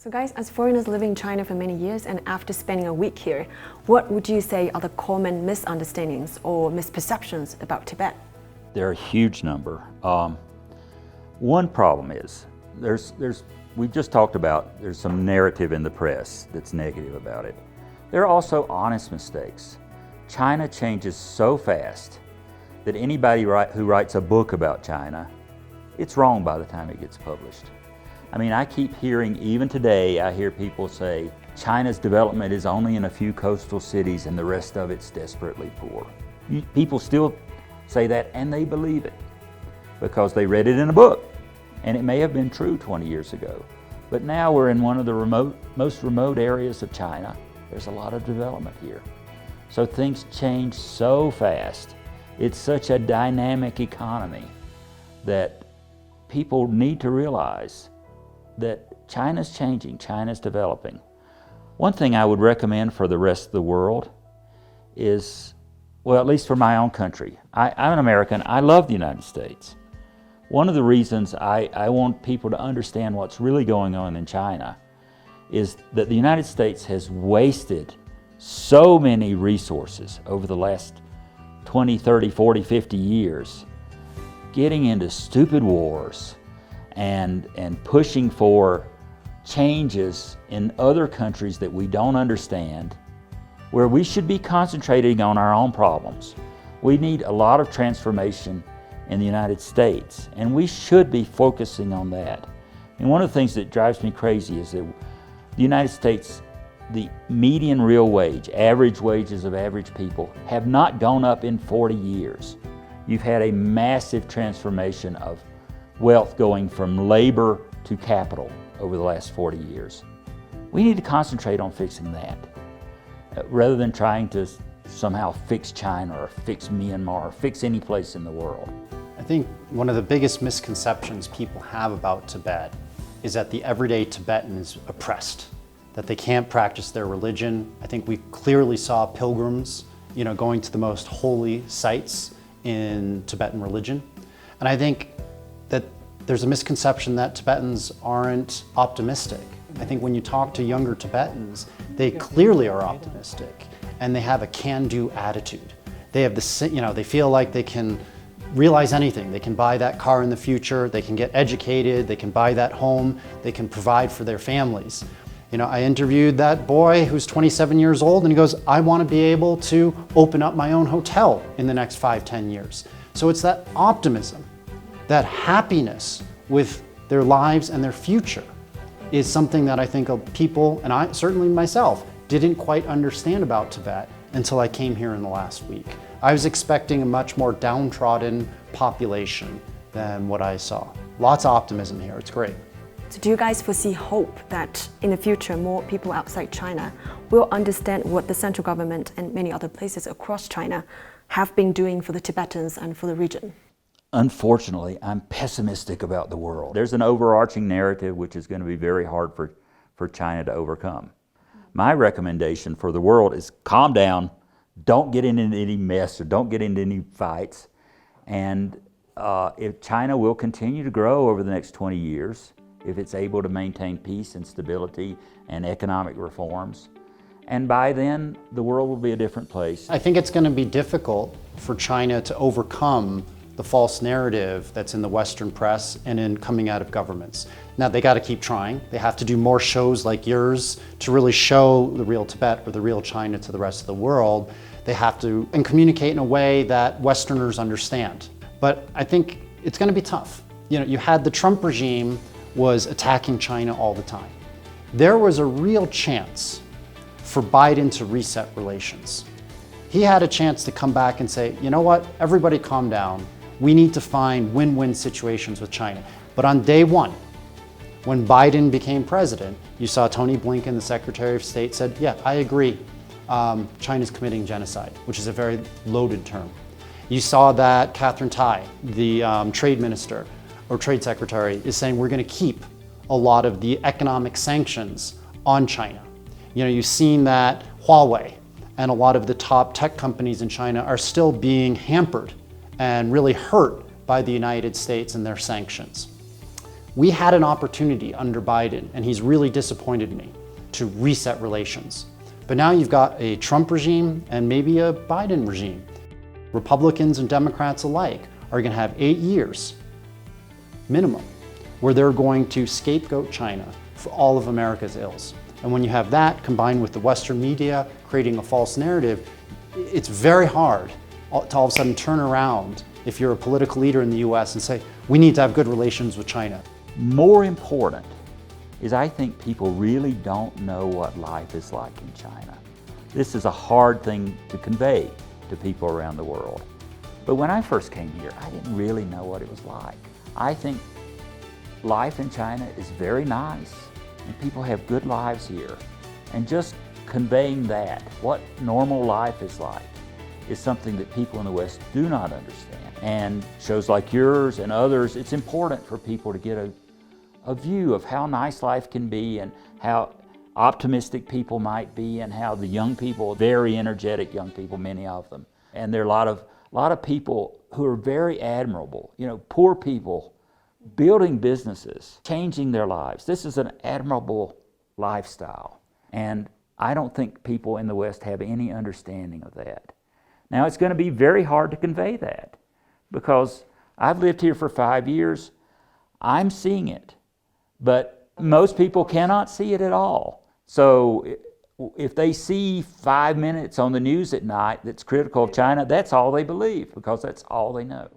So guys, as foreigners living in China for many years and after spending a week here, what would you say are the common misunderstandings or misperceptions about Tibet? There are a huge number. One problem is, we've just talked about there's some narrative in the press that's negative about it. There are also honest mistakes. China changes so fast that anybody who writes a book about China, it's wrong by the time it gets published. I mean, I keep hearing, even today, I hear people say, China's development is only in a few coastal cities and the rest of it's desperately poor. People still say that and they believe it because they read it in a book. And it may have been true 20 years ago. But now we're in one of the most remote areas of China. There's a lot of development here. So things change so fast. It's such a dynamic economy that people need to realize that China's changing, China's developing. One thing I would recommend for the rest of the world is, well, at least for my own country. I'm an American, I love the United States. One of the reasons I want people to understand what's really going on in China is that the United States has wasted so many resources over the last 20, 30, 40, 50 years getting into stupid wars and pushing for changes in other countries that we don't understand, where we should be concentrating on our own problems. We need a lot of transformation in the United States, and we should be focusing on that. And one of the things that drives me crazy is that the United States, the median real wage, average wages of average people, have not gone up in 40 years. You've had a massive transformation of wealth going from labor to capital over the last 40 years. We need to concentrate on fixing that, rather than trying to somehow fix China or fix Myanmar or fix any place in the world. I think one of the biggest misconceptions people have about Tibet is that the everyday Tibetan is oppressed, that they can't practice their religion. I think we clearly saw pilgrims, going to the most holy sites in Tibetan religion. And I think that there's a misconception that Tibetans aren't optimistic. I think when you talk to younger Tibetans, they clearly are optimistic and they have a can-do attitude. They have they feel like they can realize anything. They can buy that car in the future, they can get educated, they can buy that home, they can provide for their families. I interviewed that boy who's 27 years old and he goes, I want to be able to open up my own hotel in the next 5, 10 years. So it's that optimism, that happiness with their lives and their future is something that I think people, and I certainly myself, didn't quite understand about Tibet until I came here in the last week. I was expecting a much more downtrodden population than what I saw. Lots of optimism here, it's great. So do you guys foresee hope that in the future more people outside China will understand what the central government and many other places across China have been doing for the Tibetans and for the region? Unfortunately, I'm pessimistic about the world. There's an overarching narrative which is going to be very hard for China to overcome. My recommendation for the world is calm down, don't get into any mess or don't get into any fights. And if China will continue to grow over the next 20 years, if it's able to maintain peace and stability and economic reforms, and by then the world will be a different place. I think it's going to be difficult for China to overcome the false narrative that's in the Western press and in coming out of governments. Now they got to keep trying. They have to do more shows like yours to really show the real Tibet or the real China to the rest of the world. They have to and communicate in a way that Westerners understand. But I think it's going to be tough. You had the Trump regime was attacking China all the time. There was a real chance for Biden to reset relations. He had a chance to come back and say, you know what, everybody calm down. We need to find win-win situations with China. But on day one, when Biden became president, you saw Tony Blinken, the Secretary of State, said, yeah, I agree, China's committing genocide, which is a very loaded term. You saw that Catherine Tai, the trade minister, or trade secretary, is saying we're going to keep a lot of the economic sanctions on China. You've seen that Huawei and a lot of the top tech companies in China are still being hampered and really hurt by the United States and their sanctions. We had an opportunity under Biden, and he's really disappointed me, to reset relations. But now you've got a Trump regime and maybe a Biden regime. Republicans and Democrats alike are going to have 8 years minimum where they're going to scapegoat China for all of America's ills. And when you have that combined with the Western media creating a false narrative, it's very hard to all of a sudden turn around if you're a political leader in the US and say, we need to have good relations with China. More important is I think people really don't know what life is like in China. This is a hard thing to convey to people around the world. But when I first came here, I didn't really know what it was like. I think life in China is very nice, and people have good lives here. And just conveying that, what normal life is like, is something that people in the West do not understand. And shows like yours and others, it's important for people to get a view of how nice life can be and how optimistic people might be and how the young people, very energetic young people, many of them. And there are a lot of people who are very admirable, poor people building businesses, changing their lives. This is an admirable lifestyle. And I don't think people in the West have any understanding of that. Now, it's going to be very hard to convey that because I've lived here for 5 years. I'm seeing it, but most people cannot see it at all. So if they see 5 minutes on the news at night that's critical of China, that's all they believe because that's all they know.